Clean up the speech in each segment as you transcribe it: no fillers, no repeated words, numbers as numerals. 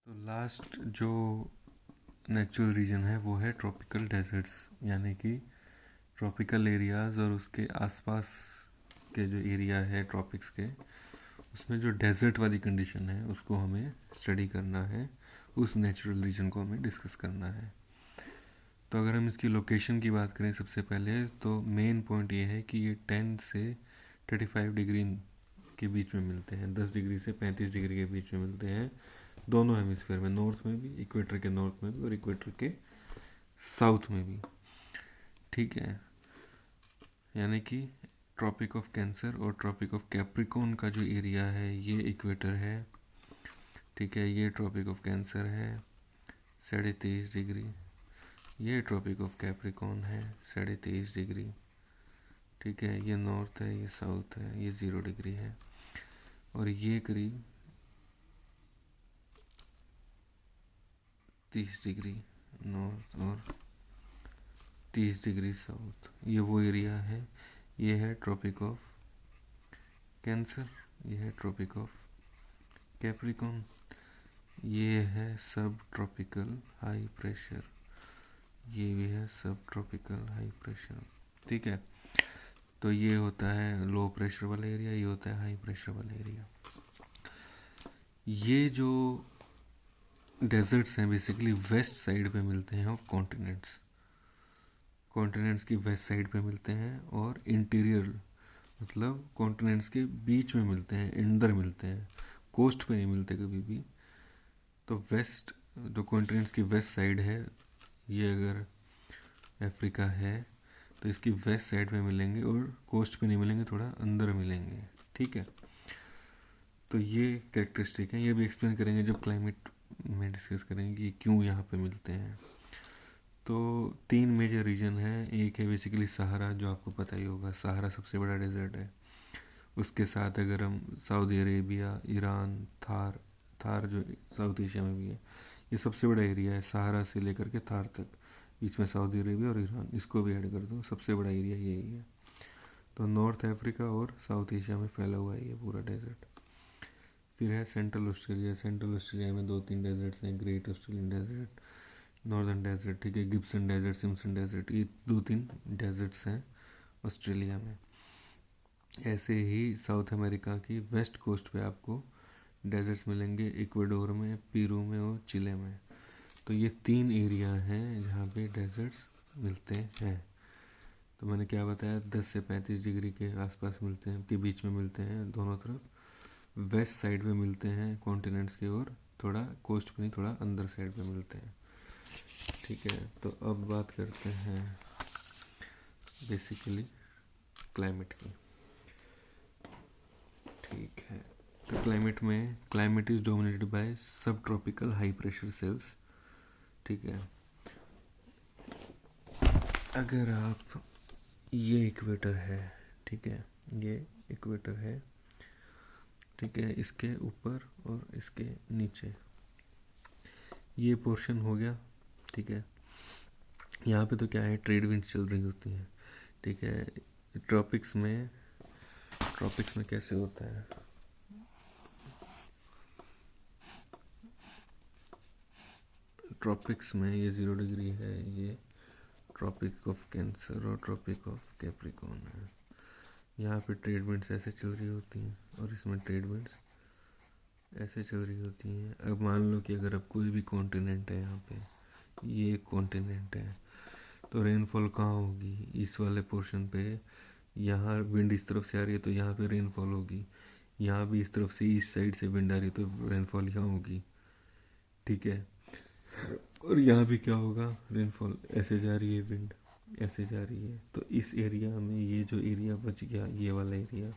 तो लास्ट जो natural reason है वो है ट्रॉपिकल डेजर्ट्स, यानी कि ट्रॉपिकल एरियाज़ और उसके आसपास के जो एरिया है ट्रॉपिक्स के, उसमें जो डेजर्ट वाली कंडीशन है उसको हमें स्टडी करना है, उस नेचुरल रीजन को हमें डिस्कस करना है। तो अगर हम इसकी लोकेशन की बात करें सबसे पहले, तो मेन पॉइंट ये है कि ये 10 से 35 डिग्री के बीच में मिलते हैं, 10 डिग्री से 35 डिग्री के बीच में मिलते हैं दोनों हेमिस्फेयर में, नॉर्थ में भी, इक्वेटर के नॉर्थ में भी और इक्वेटर के साउथ में भी। ठीक है, यानी कि ट्रॉपिक ऑफ कैंसर और ट्रॉपिक ऑफ कैप्रिकॉर्न का जो एरिया है ये इक्वेटर है। ठीक है, ये ट्रॉपिक ऑफ कैंसर है 23.5 डिग्री, ये ट्रॉपिक ऑफ कैप्रिकॉर्न है 23.5 डिग्री। ठीक है, ये नॉर्थ है, ये साउथ है, ये 0 डिग्री है, और ये करीब 30 डिग्री नॉर्थ और 30 डिग्री साउथ, ये वो एरिया है। ये है ट्रॉपिक ऑफ कैंसर, ये है ट्रॉपिक ऑफ कैप्रिकॉर्न, ये है सब ट्रॉपिकल हाई प्रेशर, ये भी है सब ट्रॉपिकल हाई प्रेशर। ठीक है, तो ये होता है लो प्रेशर वाला एरिया, ये होता है हाई प्रेशर वाला एरिया। ये जो डेजर्ट्स हैं बेसिकली वेस्ट साइड पे मिलते हैं ऑफ कॉन्टिनेंट्स, कॉन्टिनेंट्स की वेस्ट साइड पे मिलते हैं, और इंटीरियर मतलब कॉन्टिनेंट्स के बीच में मिलते हैं, अंदर मिलते हैं, कोस्ट पे नहीं मिलते कभी भी। तो वेस्ट, जो कॉन्टिनेंट्स की वेस्ट साइड है, ये अगर अफ्रीका है तो इसकी वेस्ट साइड पे मिलेंगे, और कोस्ट पे नहीं मिलेंगे, थोड़ा अंदर मिलेंगे। ठीक है, तो ये कैरेक्टरिस्टिक है, ये भी एक्सप्लेन करेंगे जब क्लाइमेट में डिस्कस करेंगे कि क्यों यहाँ पे मिलते हैं। तो 3 मेजर रीजन है, एक है बेसिकली सहारा, जो आपको पता ही होगा, सहारा सबसे बड़ा डेजर्ट है। उसके साथ अगर हम Saudi Arabia, Iran, Thar, Thar जो साउथ एशिया में भी है, ये सबसे बड़ा एरिया है, सहारा से लेकर के थार तक, बीच में सऊदी अरेबिया और ईरान, इसको भी ऐड कर दो, सबसे बड़ा एरिया यही है। तो नॉर्थ अफ्रीका और साउथ एशिया में फैला हुआ है ये पूरा डेजर्ट। फिर है सेंट्रल ऑस्ट्रेलिया, सेंट्रल ऑस्ट्रेलिया में 2-3 डेजर्ट्स हैं, great Australian desert, northern desert, ठीक है, गिब्सन डेजर्ट, सिम्सन डेजर्ट, ये 2-3 डेजर्ट्स हैं ऑस्ट्रेलिया में। ऐसे ही साउथ अमेरिका की वेस्ट कोस्ट पे आपको डेजर्ट्स मिलेंगे, इक्वाडोर में, पेरू में और चिले में। तो ये 3 एरिया हैं जहाँ पे डेजर्ट्स मिलते हैं। तो मैंने क्या बताया, 10 से 35 डिग्री के आसपास मिलते हैं, के बीच में मिलते हैं दोनों तरफ, वेस्ट साइड में मिलते हैं कॉन्टिनेंट्स की ओर, थोड़ा कोस्ट पे नहीं, थोड़ा अंदर साइड पे मिलते हैं। ठीक है, तो अब बात करते हैं बेसिकली क्लाइमेट की। ठीक है, तो क्लाइमेट में, क्लाइमेट इज डोमिनेटेड बाय सब ट्रॉपिकल हाई प्रेशर सेल्स। ठीक है, अगर आप, ये इक्वेटर है, ठीक है, ये इक्वेटर है, ठीक है, इसके ऊपर और इसके नीचे ये पोर्शन हो गया। ठीक है, यहाँ पे तो क्या है, ट्रेड विंड चल रही होती हैं। ठीक है, ट्रॉपिक्स में, ट्रॉपिक्स में कैसे होता है, ट्रॉपिक्स में ये 0 डिग्री है, ये ट्रॉपिक ऑफ कैंसर और ट्रॉपिक ऑफ कैप्रिकॉर्न है। यहाँ पे ट्रेड विंड्स ऐसे चल रही होती हैं, और इसमें ट्रेड विंड्स ऐसे चल रही होती हैं। अब मान लो कि अगर अब कोई भी कॉन्टिनेंट है, यहाँ पे ये एक कॉन्टिनेंट है, तो रेनफॉल कहाँ होगी, इस वाले पोर्शन पे। यहाँ विंड इस तरफ से आ रही है तो यहाँ पे रेनफॉल होगी, यहाँ भी इस तरफ से, इस साइड से विंड आ रही है तो रेनफॉल यहाँ होगी। ठीक है, और यहाँ भी क्या होगा, रेनफॉल, ऐसे जा रही है विंड, ऐसे जा रही है। तो इस एरिया में ये जो एरिया बच गया, ये वाला एरिया,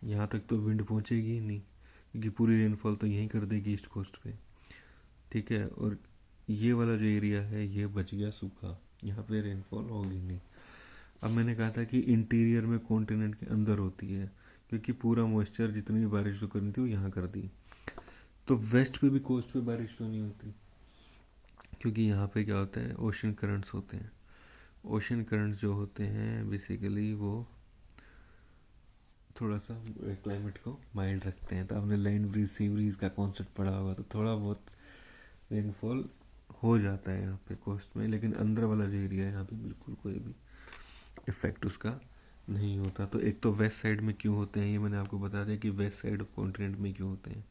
यहाँ तक तो विंड पहुँचेगी ही नहीं, क्योंकि पूरी रेनफॉल तो यहीं कर देगी ईस्ट कोस्ट पे। ठीक है, और ये वाला जो एरिया है ये बच गया सूखा, यहाँ पे रेनफॉल होगी नहीं। अब मैंने कहा था कि इंटीरियर में कॉन्टिनेंट के अंदर होती है, क्योंकि पूरा मॉइस्चर, जितनी भी बारिश जो करनी थी वो यहाँ कर दी। तो वेस्ट पे भी, कोस्ट पे बारिश तो नहीं होती, क्योंकि यहाँ पे क्या होता है, ओशन करंट्स होते हैं। ओशन करंट्स जो होते हैं बेसिकली वो थोड़ा सा क्लाइमेट को माइल्ड रखते हैं। तो आपने लैंड ब्रीज सी ब्रीज का कॉन्सेप्ट पढ़ा होगा, तो थोड़ा बहुत रेनफॉल हो जाता है यहाँ पे कोस्ट में, लेकिन अंदर वाला जो एरिया है यहाँ पे बिल्कुल कोई भी इफेक्ट उसका नहीं होता। तो एक तो वेस्ट साइड में क्यों होते हैं ये मैंने आपको बता दिया कि वेस्ट साइड ऑफ कॉन्टिनेंट में क्यों होते हैं,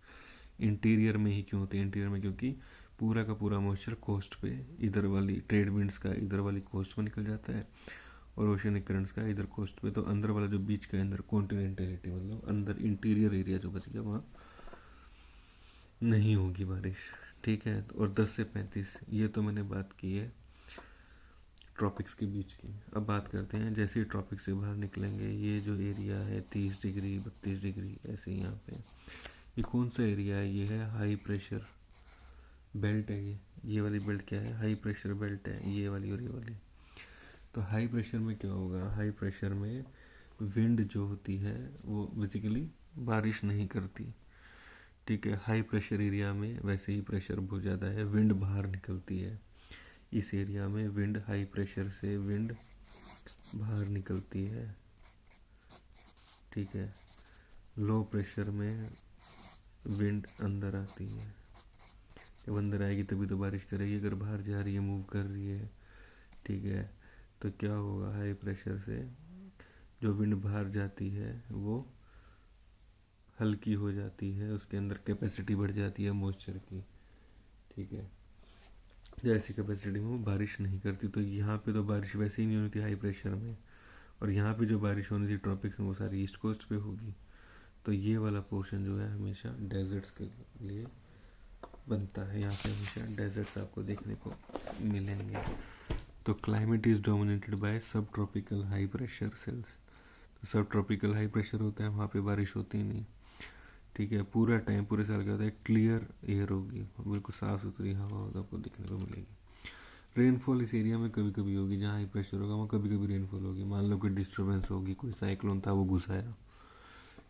इंटीरियर में ही क्यों होते हैं। इंटीरियर में क्योंकि पूरा का पूरा मॉइस्चर कोस्ट पे, इधर वाली ट्रेड विंड्स का इधर वाली कोस्ट में निकल जाता है और ओशियनिक करंट्स का इधर कोस्ट पे। तो अंदर वाला जो बीच का अंदर कॉन्टिनेंटलिटी मतलब अंदर इंटीरियर एरिया जो बच गया वहाँ नहीं होगी बारिश। ठीक है, और 10 से 35 ये तो मैंने बात की है ट्रॉपिक्स के बीच की। अब बात करते हैं जैसे ही ट्रॉपिक से बाहर निकलेंगे, ये जो एरिया है 30 डिग्री 32 डिग्री ऐसे यहाँ पे, ये कौन सा एरिया है, ये है हाई प्रेशर बेल्ट है। ये वाली बेल्ट क्या है, हाई प्रेशर बेल्ट है, ये वाली और ये वाली। तो हाई प्रेशर में क्या होगा, हाई प्रेशर में विंड जो होती है वो बेसिकली बारिश नहीं करती। ठीक है, हाई प्रेशर एरिया में वैसे ही प्रेशर बहुत ज़्यादा है, विंड बाहर निकलती है। इस एरिया में विंड हाई प्रेशर से विंड बाहर निकलती है। ठीक है, लो प्रेशर में विंड अंदर आती है। जब अंदर आएगी तभी तो बारिश करेगी, अगर बाहर जा रही है मूव कर रही है। ठीक है, तो क्या होगा, हाई प्रेशर से जो विंड बाहर जाती है वो हल्की हो जाती है, उसके अंदर कैपेसिटी बढ़ जाती है मॉइस्चर की। ठीक है, जैसी कैपेसिटी में वो बारिश नहीं करती। तो यहाँ पे तो बारिश वैसे ही नहीं होती हाई प्रेशर में, और यहाँ पे जो बारिश होनी थी ट्रॉपिक्स में वो सारी ईस्ट कोस्ट पे होगी। तो ये वाला पोर्शन जो है हमेशा डेजर्ट्स के लिए बनता है, यहाँ पे हमेशा डेजर्ट्स आपको देखने को मिलेंगे। तो क्लाइमेट इज डोमिनेटेड बाय सब ट्रॉपिकल हाई प्रेशर सेल्स। तो सब ट्रॉपिकल हाई प्रेशर होता है, वहाँ पे बारिश होती नहीं। ठीक है, पूरा टाइम पूरे साल क्या होता है, क्लियर एयर होगी, बिल्कुल साफ़ सुथरी हवा आपको देखने को मिलेगी। रेनफॉल इस एरिया में कभी कभी होगी, जहाँ हाई प्रेशर होगा वहाँ कभी कभी रेनफॉल होगी। मान लो कोई डिस्टर्बेंस होगी, कोई साइक्लोन था वो घुस आया,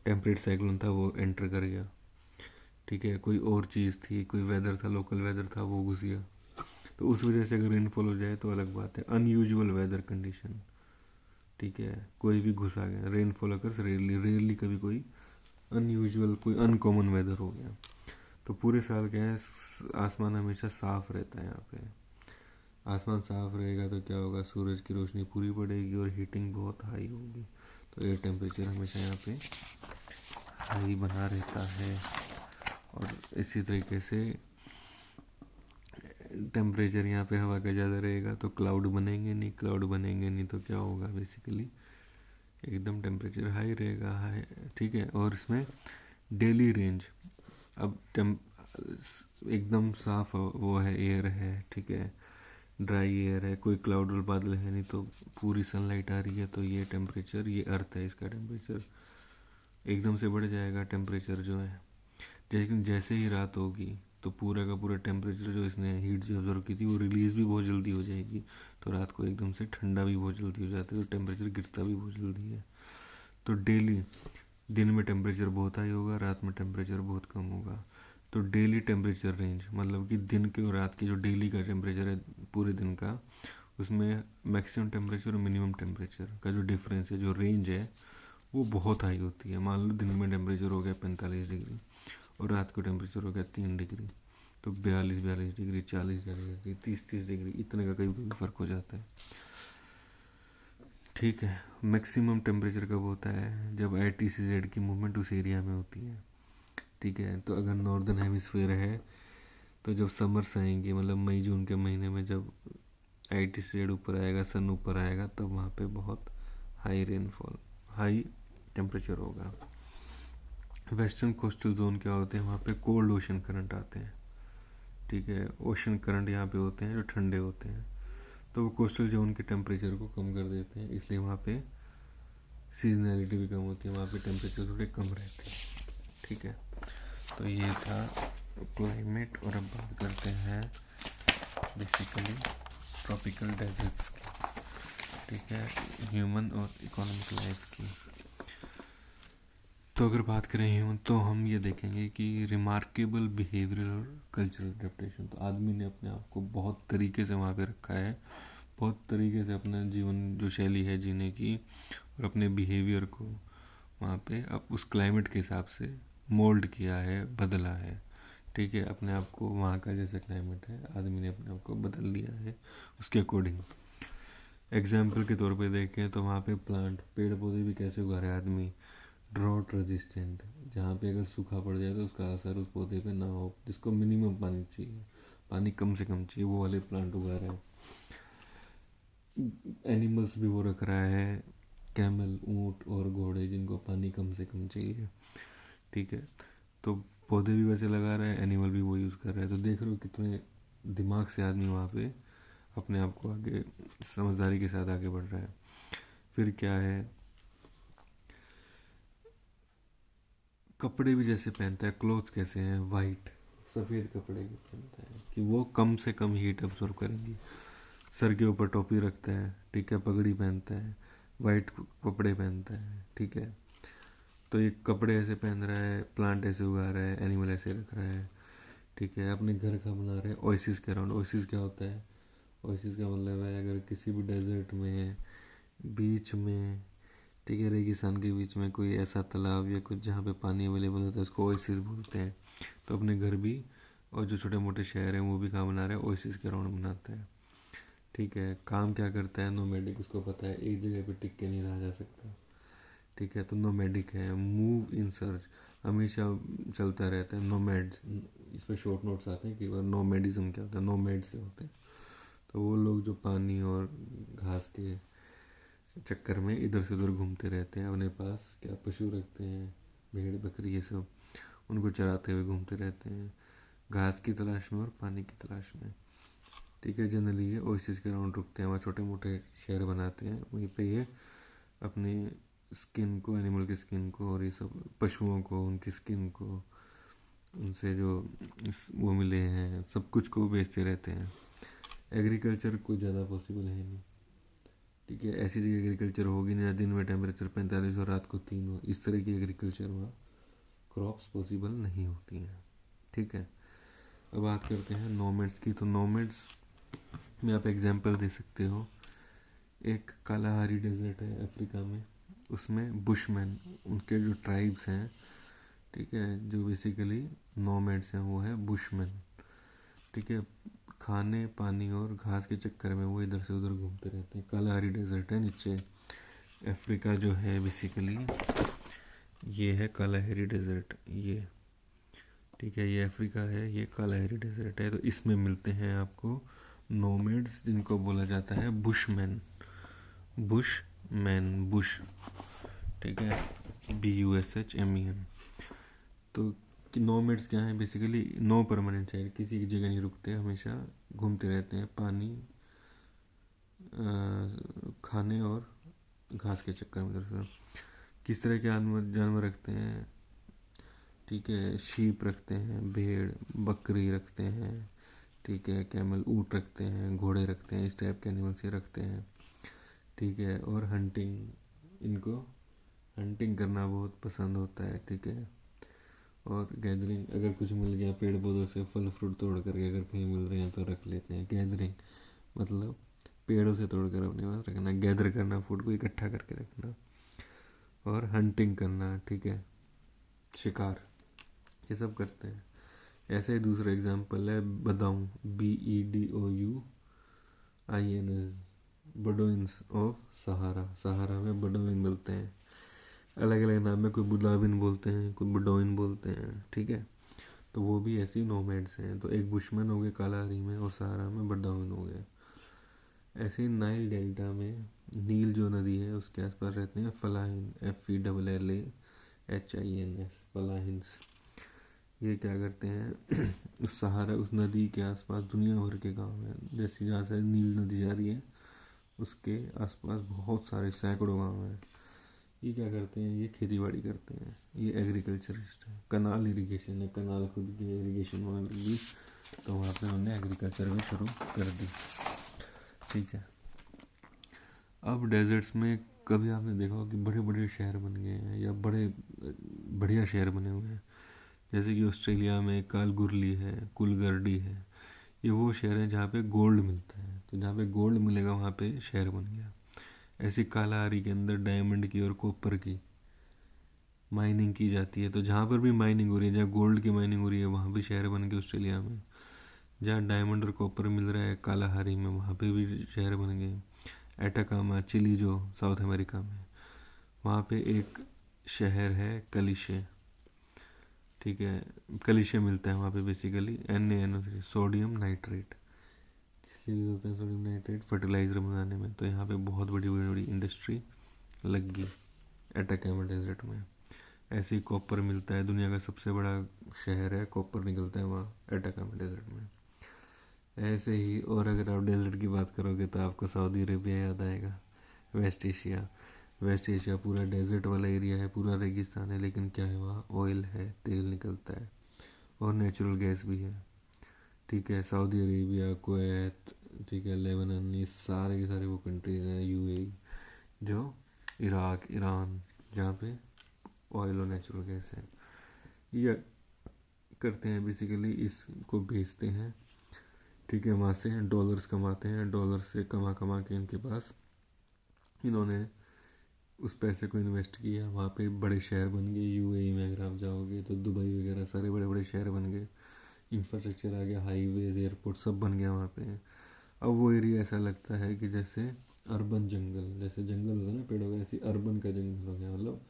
टेम्परेट साइक्लोन था वो एंटर कर गया। ठीक है, कोई और चीज़ थी, कोई वेदर था, लोकल वेदर था वो घुस गया, तो उस वजह से अगर रेनफॉल हो जाए तो अलग बात है। अनयूजुअल वेदर कंडीशन, ठीक है, कोई भी घुस आ गया, रेनफॉल अगर रेयरली रेयरली कभी कोई अनयूजुअल कोई अनकॉमन वेदर हो गया। तो पूरे साल क्या है, आसमान हमेशा साफ रहता है। यहाँ पे आसमान साफ रहेगा तो क्या होगा, सूरज की रोशनी पूरी पड़ेगी और हीटिंग बहुत हाई होगी। तो एयर टेम्परेचर हमेशा यहाँ पे हाई बना रहता है। और इसी तरीके से टेम्परेचर यहाँ पे हवा का ज़्यादा रहेगा तो क्लाउड बनेंगे नहीं, क्लाउड बनेंगे नहीं तो क्या होगा, बेसिकली एकदम टेम्परेचर हाई रहेगा, हाई। ठीक है, और इसमें डेली रेंज, अब एकदम साफ वो है, एयर है, ठीक है, ड्राई एयर है, कोई क्लाउड और बादल है नहीं, तो पूरी सनलाइट आ रही है, तो ये टेम्परेचर, ये अर्थ है, इसका टेम्परेचर एकदम से बढ़ जाएगा टेम्परेचर जो है। लेकिन जैसे ही रात होगी तो पूरा का पूरा टेम्परेचर जो इसने हीट जो ऑब्जर्व की थी वो रिलीज़ भी बहुत जल्दी हो जाएगी, तो रात को एकदम से ठंडा भी बहुत जल्दी हो जाता है, तो टेम्परेचर गिरता भी बहुत जल्दी है। तो डेली दिन में टेम्परेचर बहुत हाई होगा, रात में टेम्परेचर बहुत कम होगा। तो डेली टेम्परेचर रेंज मतलब कि दिन के और रात के जो डेली का टेम्परेचर है पूरे दिन का, उसमें मैक्सिमम टेम्परेचर और मिनिमम टेम्परेचर का जो डिफरेंस है, जो रेंज है, वो बहुत हाई होती है। मान लो दिन में टेम्परेचर हो गया 45 डिग्री और रात को टेम्परेचर हो गया 3 डिग्री, तो 42 डिग्री, 40 डिग्री, 30 डिग्री, इतने का कभी कभी फ़र्क हो जाता है। ठीक है, मैक्सिमम टेम्परेचर कब होता है, जब ITCZ की मूवमेंट उस एरिया में होती है। ठीक है, तो अगर नॉर्दर्न हेमिस्फीयर है तो जब समर्स आएंगे, मतलब मई जून के महीने में जब ITCZ ऊपर आएगा, सन ऊपर आएगा, तब वहाँ पे बहुत हाई रेनफॉल, हाई टेम्परेचर होगा। वेस्टर्न कोस्टल जोन क्या होते हैं, वहाँ पे कोल्ड ओशन करंट आते हैं। ठीक है, ओशन करंट यहाँ पे होते हैं जो ठंडे होते हैं, तो वो कोस्टल जोन के टेम्परेचर को कम कर देते हैं, इसलिए वहाँ पे सीजनैलिटी भी कम होती है, वहाँ पे टेम्परेचर थोड़े कम रहते हैं। ठीक है, तो ये था क्लाइमेट। और अब बात करते हैं बेसिकली ट्रॉपिकल डेजर्ट्स की। ठीक है, ह्यूमन और इकोनॉमिक लाइफ की। तो अगर बात करें ह्यूमन, तो हम ये देखेंगे कि रिमार्केबल बिहेवियर और कल्चरल एडेप्टेशन। तो आदमी ने अपने आप को बहुत तरीके से वहाँ पे रखा है, बहुत तरीके से अपना जीवन जो शैली है जीने की और अपने बिहेवियर को वहाँ पे अब उस क्लाइमेट के हिसाब से मोल्ड किया है, बदला है, ठीक है। अपने आप को वहाँ का जैसा क्लाइमेट है, आदमी ने अपने आप को बदल लिया है उसके अकॉर्डिंग। एग्जाम्पल के तौर पे देखें तो वहाँ पे प्लांट, पेड़ पौधे भी कैसे उगा रहे हैं आदमी, ड्रॉट रेजिस्टेंट, जहाँ पे अगर सूखा पड़ जाए तो उसका असर उस पौधे पे ना हो, जिसको मिनिमम पानी चाहिए, पानी कम से कम चाहिए, वो वाले प्लांट उगा रहे हैं। एनिमल्स भी वो रख रहा है, कैमल, ऊँट और घोड़े, जिनको पानी कम से कम चाहिए, ठीक है। तो पौधे भी वैसे लगा रहा है, एनिमल भी वो यूज़ कर रहा है। तो देख रहे हो कितने दिमाग से आदमी वहाँ पे अपने आप को आगे समझदारी के साथ आगे बढ़ रहा है। फिर क्या है, कपड़े भी जैसे पहनता है, क्लोथ्स कैसे हैं, वाइट सफ़ेद कपड़े भी पहनता है कि वो कम से कम हीट अब्जॉर्व करेंगी। सर के ऊपर टोपी रखता है, ठीक है, पगड़ी पहनता है, वाइट कपड़े पहनता है, ठीक है। तो ये कपड़े ऐसे पहन रहा है, प्लांट ऐसे उगा रहा है, एनिमल ऐसे रख रहा है, ठीक है। अपने घर का बना रहे हैं ओएसिस के अराउंड। ओएसिस क्या होता है, ओएसिस का मतलब है अगर किसी भी डेजर्ट में, बीच में, ठीक है, रेगिस्तान के बीच में कोई ऐसा तालाब या कुछ जहाँ पे पानी अवेलेबल होता है, उसको ओएसिस बोलते हैं। तो अपने घर भी और जो छोटे मोटे शहर हैं वो भी कहाँ बना रहे हैं, ओएसिस के अराउंड बनाते हैं, ठीक है। काम क्या करता है, नोमैडिक, उसको पता है एक जगह पे टिक के नहीं रहा जा सकता, ठीक है। तो नोमैडिक है, मूव इन सर्च, हमेशा चलता रहता है। नोमैड, इस पर शॉर्ट नोट्स आते हैं कि नोमैडिज्म क्या होता है, नोमैड्स क्या होते हैं। तो वो लोग जो पानी और घास के चक्कर में इधर से उधर घूमते रहते हैं, अपने पास क्या पशु रखते हैं, भेड़ बकरी ये सब, उनको चराते हुए घूमते रहते हैं, घास की तलाश में और पानी की तलाश में, ठीक है। जनरली ये ओएसिस के अराउंड रुकते हैं, वहाँ छोटे मोटे शहर बनाते हैं, वहीं पे ये अपने स्किन को, एनिमल की स्किन को और ये सब पशुओं को, उनकी स्किन को, उनसे जो वो मिले हैं सब कुछ को बेचते रहते हैं। एग्रीकल्चर कोई ज़्यादा पॉसिबल है नहीं, ठीक है। ऐसी जगह एग्रीकल्चर होगी नहीं दिन में टेम्परेचर 45 और रात को 3 हो, इस तरह की एग्रीकल्चर वहाँ क्रॉप्स पॉसिबल नहीं होती हैं, ठीक है। अब बात करते हैं नोमैड्स की। तो नोमैड्स में आप एग्जांपल दे सकते हो, एक कालाहारी डेजर्ट है अफ्रीका में, उसमें बुशमैन, उनके जो ट्राइब्स हैं, ठीक है, जो बेसिकली नोमैड्स हैं वो है बुशमैन, ठीक है। खाने, पानी और घास के चक्कर में वो इधर से उधर घूमते रहते हैं। कालाहारी डेजर्ट है नीचे, अफ्रीका जो है बेसिकली ये है कालाहारी डेजर्ट, ये, ठीक है, ये अफ्रीका है, ये कालाहारी डेजर्ट है। तो इसमें मिलते हैं आपको नोमैड्स, जिनको बोला जाता है बुशमैन, बुशमैन, बुश, ठीक है, BUSHMEN। तो कि नोमैड्स क्या है, बेसिकली नो परमानेंट है, किसी की जगह नहीं रुकते, हमेशा घूमते रहते हैं, पानी, खाने और घास के चक्कर में दरअसल। किस तरह के जानवर रखते हैं, ठीक है, शीप रखते हैं, भेड़ बकरी रखते हैं, ठीक है, कैमल, ऊँट रखते हैं, घोड़े रखते हैं, इस टाइप के एनिमल्स ये रखते हैं, ठीक है। और हंटिंग, इनको हंटिंग करना बहुत पसंद होता है, ठीक है। और गैदरिंग, अगर कुछ मिल गया पेड़ पौधों से, फल फ्रूट तोड़ करके अगर कहीं मिल रहे हैं तो रख लेते हैं। गैदरिंग मतलब पेड़ों से तोड़ कर अपने पास रखना, गैदर करना, फूड को इकट्ठा करके रखना। और हंटिंग करना, ठीक है, शिकार, ये सब करते हैं। ऐसे ही दूसरा एग्जांपल है बदाऊं, BEDOUINS, बडोइंस ऑफ सहारा, सहारा में बडोइन मिलते हैं, अलग अलग नाम में, कोई बुदाबिन बोलते हैं, कोई बडोइन बोलते हैं, ठीक है। तो वो भी ऐसी नोमैड्स हैं। तो एक बुशमैन हो गए कालाहारी में, और सहारा में बडाउन हो गए। ऐसे ही नाइल डेल्टा में, नील जो नदी है उसके आसपास रहते हैं फलाहिन, FELLAHINS, फलाहिन्स। ये क्या करते हैं उस सहारा, उस नदी के आसपास दुनिया भर के गांव हैं, जैसे जहाँ से नील नदी जा रही है उसके आसपास बहुत सारे सैकड़ों गांव हैं। ये क्या करते हैं, ये खेती बाड़ी करते हैं, ये एग्रीकल्चरिस्ट है। कनाल इरिगेशन है, कनाल खुद की इरिगेशन होने लगी, तो वहाँ पे उन्होंने एग्रीकल्चर भी शुरू कर दी, ठीक है। अब डेजर्ट्स में कभी आपने देखा हो कि बड़े बड़े शहर बन गए हैं, या बड़े बढ़िया शहर बने हुए हैं, जैसे कि ऑस्ट्रेलिया में कालगुरली है, कुलगर्डी है, ये वो शहर है जहाँ पे गोल्ड मिलता है। तो जहाँ पे गोल्ड मिलेगा वहाँ पे शहर बन गया। ऐसी कालाहारी के अंदर डायमंड की और कॉपर की माइनिंग की जाती है। तो जहाँ पर भी माइनिंग हो रही है, जहाँ गोल्ड की माइनिंग हो रही है, वहाँ भी शहर बन गए ऑस्ट्रेलिया में। जहाँ डायमंड और कॉपर मिल रहा है कालाहारी में, वहाँ पे भी शहर बन गए। एटाकामा चिली जो साउथ अमेरिका में, वहाँ पे एक शहर है कलिशे, ठीक है। कलिशे मिलता है वहाँ पे बेसिकली NaNO3 सोडियम नाइट्रेट, किसके लिए होता है सोडियम नाइट्रेट? फर्टिलाइजर बनाने में। तो यहाँ पे बहुत बड़ी बड़ी बड़ी इंडस्ट्री लग गई एटाकामा डेजर्ट में। ऐसे ही कॉपर मिलता है, दुनिया का सबसे बड़ा शहर है, कॉपर निकलता है वहाँ एटाकामा डेजर्ट में। ऐसे ही और अगर आप डेजर्ट की बात करोगे तो आपको सऊदी अरेबिया याद आएगा। वेस्ट एशिया, वेस्ट एशिया पूरा डेजर्ट वाला एरिया है, पूरा रेगिस्तान है, लेकिन क्या है वहाँ ऑयल है, तेल निकलता है और नेचुरल गैस भी है, ठीक है। सऊदी अरेबिया, कुवैत, ठीक है, लेबनान, ये सारे के सारे वो कंट्रीज हैं, UAE, जो इराक, ईरान, जहाँ पे ऑयल और नेचुरल गैस है। ये करते हैं बेसिकली, इसको बेचते हैं, ठीक है। वहाँ से डॉलर्स कमाते हैं, डॉलर से कमा कमा के इनके पास, इन्होंने उस पैसे को इन्वेस्ट किया, वहाँ पे बड़े शहर बन गए। UAE में अगर आप जाओगे तो दुबई वगैरह सारे बड़े बड़े शहर बन गए, इंफ्रास्ट्रक्चर आ गया, हाईवेज, एयरपोर्ट सब बन गया वहाँ पे। अब वो एरिया ऐसा लगता है कि जैसे अर्बन जंगल, जैसे जंगल होता है ना पेड़ों का, ऐसे अर्बन का जंगल हो गया, मतलब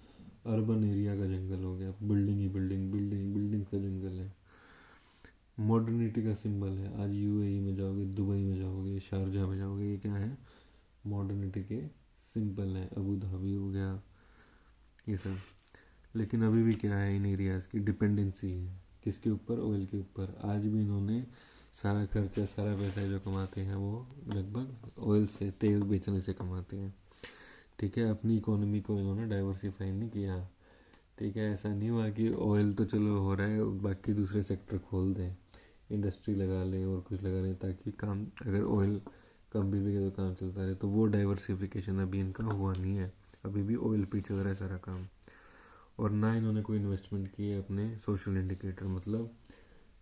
अर्बन एरिया का जंगल हो गया। बिल्डिंग ही बिल्डिंग, बिल्डिंग बिल्डिंग का जंगल है। मॉडर्निटी का सिंबल है। आज UAE में जाओगे, दुबई में जाओगे, शारजा में जाओगे, ये क्या है? मॉडर्निटी के सिंबल है। अबू धाबी हो गया, ये सब। लेकिन अभी भी क्या है, इन एरियाज़ की डिपेंडेंसी है किसके ऊपर? ऑयल के ऊपर। आज भी इन्होंने सारा खर्चा, सारा पैसा जो कमाते हैं वो लगभग ऑयल से, तेल बेचने से कमाते हैं, ठीक है। अपनी इकोनॉमी को इन्होंने डाइवर्सिफाई नहीं किया, ठीक है। ऐसा नहीं हुआ कि ऑयल तो चलो हो रहा है, बाकी दूसरे सेक्टर खोल दें, इंडस्ट्री लगा लें और कुछ लगा लें, ताकि काम, अगर ऑयल कम भी बिके तो काम चलता रहे। तो वो डाइवर्सिफिकेशन अभी इनका हुआ नहीं है, अभी भी ऑयल पे चल रहा है सारा काम। और ना इन्होंने कोई इन्वेस्टमेंट की है अपने सोशल इंडिकेटर, मतलब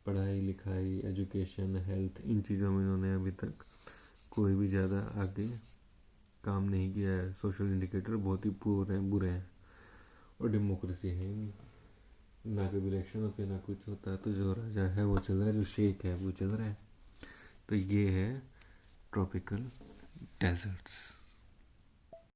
पढ़ाई लिखाई, एजुकेशन, हेल्थ, इन चीज़ों में इन्होंने अभी तक कोई भी ज़्यादा आगे काम नहीं किया है। सोशल इंडिकेटर बहुत ही पुअर हैं, बुरे हैं। और डेमोक्रेसी है ही नहीं, ना कभी इलेक्शन होते ना कुछ होता है। तो जो राजा है वो चल रहा है, जो शेख है वो चल रहा है। तो ये है ट्रॉपिकल डेजर्ट्स।